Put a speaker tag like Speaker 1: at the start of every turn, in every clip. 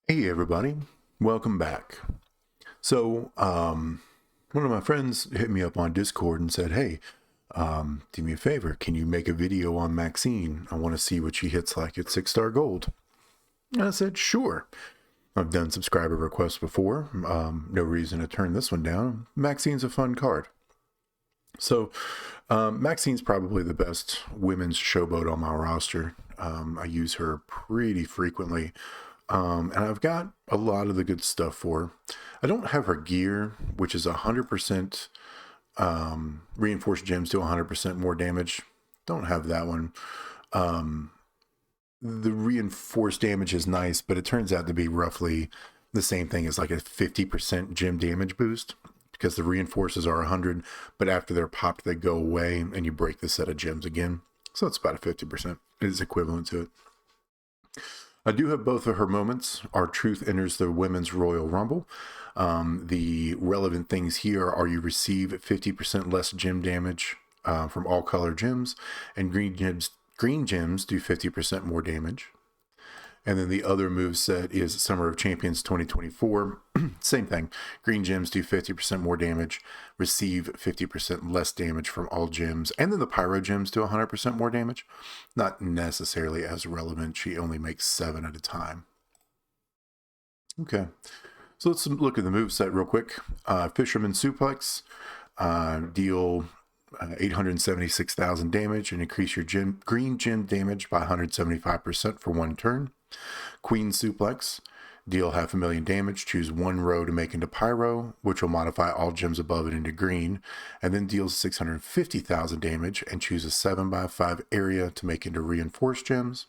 Speaker 1: Hey everybody, welcome back. One of my friends hit me up on Discord and said, "Hey, do me a favor. Can you make a video on Maxxine? I want to see what she hits like at 6-star gold." And I said, "Sure." I've done subscriber requests before. No reason to turn this one down. Maxxine's a fun card. Maxine's probably the best women's showboat on my roster. I use her pretty frequently. And I've got a lot of the good stuff for her. I don't have her gear, which is 100% reinforced gems do 100% more damage. Don't have that one. The reinforced damage is nice, but it turns out to be roughly the same thing as like a 50% gem damage boost, because the reinforces are 100, but after they're popped, they go away and you break the set of gems again. So it's about a 50%. It is equivalent to it. I do have both of her moments. R-Truth enters the Women's Royal Rumble. The relevant things here are you receive 50% less gem damage from all color gems, and green gems do 50% more damage. And then the other move set is Summer of Champions 2024. Same thing. Green gems do 50% more damage, receive 50% less damage from all gems. And then the Pyro gems do 100% more damage. Not necessarily as relevant. She only makes 7 at a time. Okay. So let's look at the move set real quick. Fisherman Suplex. Deal 876,000 damage and increase your green gem damage by 175% for 1 turn. Queen Suplex, deal 500,000 damage, choose 1 row to make into Pyro, which will modify all gems above it into green, and then deals 650,000 damage and choose a 7x5 area to make into reinforced gems.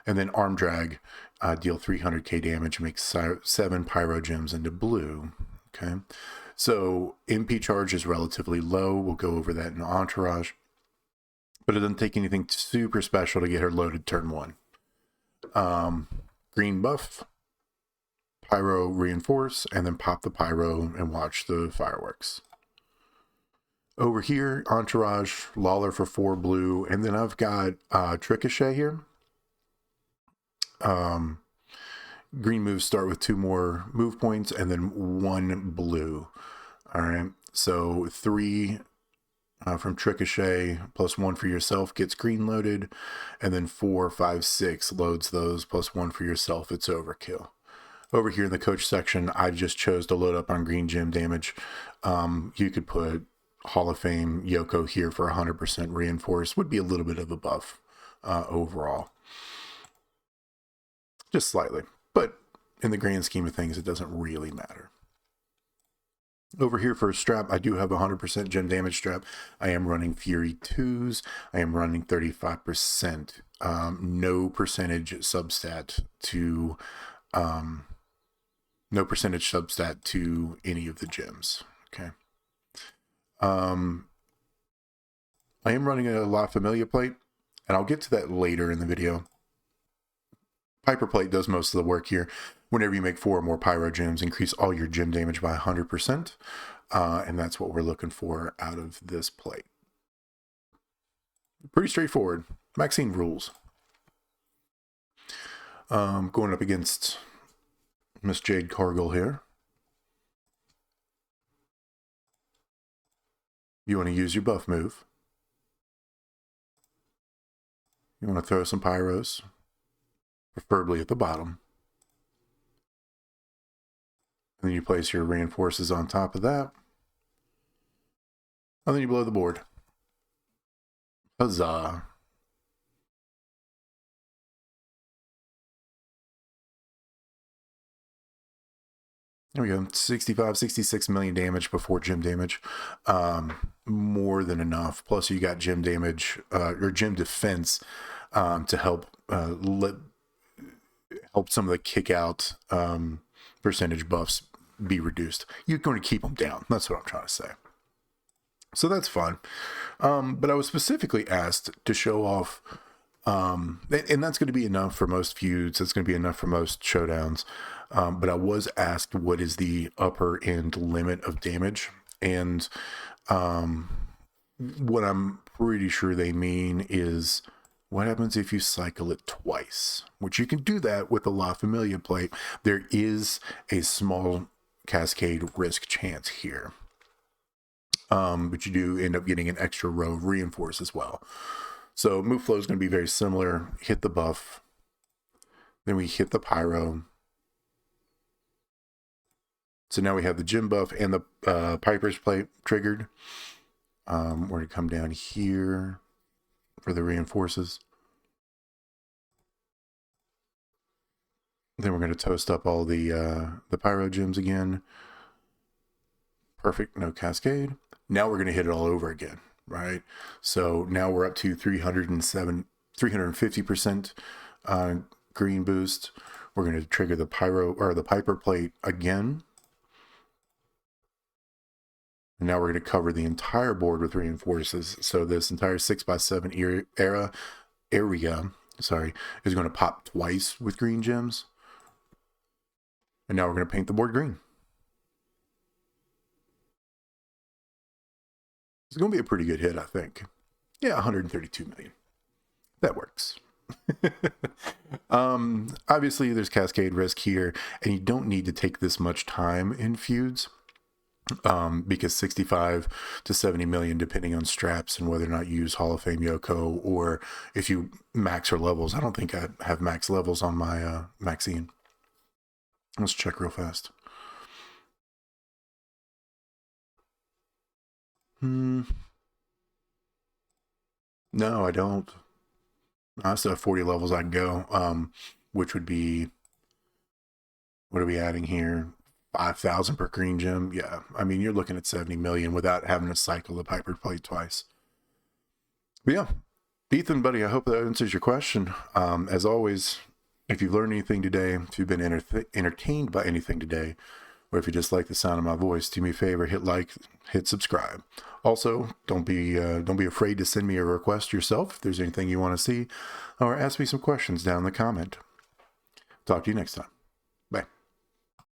Speaker 1: And then Arm Drag, deal 300k damage, make 7 Pyro gems into blue. Okay, so MP charge is relatively low. We'll go over that in Entourage, but it doesn't take anything super special to get her loaded turn 1. Green buff, Pyro reinforce, and then pop the Pyro and watch the fireworks. Over here, Entourage, Lawler for 4 blue, and then I've got Ricochet here. Green moves start with 2 more move points and then 1 blue. All right, so 3 from Ricochet plus 1 for yourself gets green loaded, and then 4, 5, 6 loads those plus 1 for yourself. It's overkill. Over here in the coach section, I just chose to load up on green gem damage. You could put Hall of Fame Yoko here for 100% reinforced. Would be a little bit of a buff overall. Just slightly. But in the grand scheme of things, it doesn't really matter. Over here for a strap, I do have 100% gem damage strap. I am running Fury 2s. I am running 35%. No percentage substat to any of the gems. Okay. I am running a La Familia plate, and I'll get to that later in the video. Piper plate does most of the work here. Whenever you make 4 or more Pyro gems, increase all your gem damage by 100%. And that's what we're looking for out of this plate. Pretty straightforward. Maxxine rules. Going up against Miss Jade Cargill here. You want to use your buff move. You want to throw some Pyros, preferably at the bottom. And then you place your reinforces on top of that. And then you blow the board. Huzzah. There we go. 65, 66 million damage before gem damage. More than enough. Plus you got gem damage, or gem defense, to help help some of the kick out percentage buffs be reduced. You're going to keep them down. That's what I'm trying to say. So that's fun. But I was specifically asked to show off, and that's going to be enough for most feuds. That's going to be enough for most showdowns. But I was asked what is the upper end limit of damage. And what I'm pretty sure they mean is What happens if you cycle it twice? Which you can do that with the La Familia plate. There is a small cascade risk chance here. But you do end up getting an extra row of reinforce as well. So move flow is going to be very similar. Hit the buff. Then we hit the pyro. So now we have the gym buff and the Piper's plate triggered. We're going to come down here for the reinforces. Then we're going to toast up all the pyro gems again. Perfect, no cascade. Now we're going to hit it all over again, right? So now we're up to 350% green boost. We're going to trigger the pyro or the Piper plate again. And now we're going to cover the entire board with reinforces. So this entire 6x7 area, is going to pop twice with green gems. And now we're going to paint the board green. It's going to be a pretty good hit, I think. Yeah, 132 million. That works. Obviously, there's cascade risk here, and you don't need to take this much time in feuds. Because 65 to 70 million, depending on straps and whether or not you use Hall of Fame Yoko, or if you max or levels. I don't think I have max levels on my Maxxine. Let's check real fast. No, I don't. I still have 40 levels I can go, which would be, what are we adding here? 5,000 per green gem. Yeah, I mean, you're looking at 70 million without having to cycle the Piper plate twice. But yeah, Ethan, buddy, I hope that answers your question. As always, if you've learned anything today, if you've been entertained by anything today, or if you just like the sound of my voice, do me a favor, hit like, hit subscribe. Also, don't be afraid to send me a request yourself if there's anything you want to see, or ask me some questions down in the comment. Talk to you next time.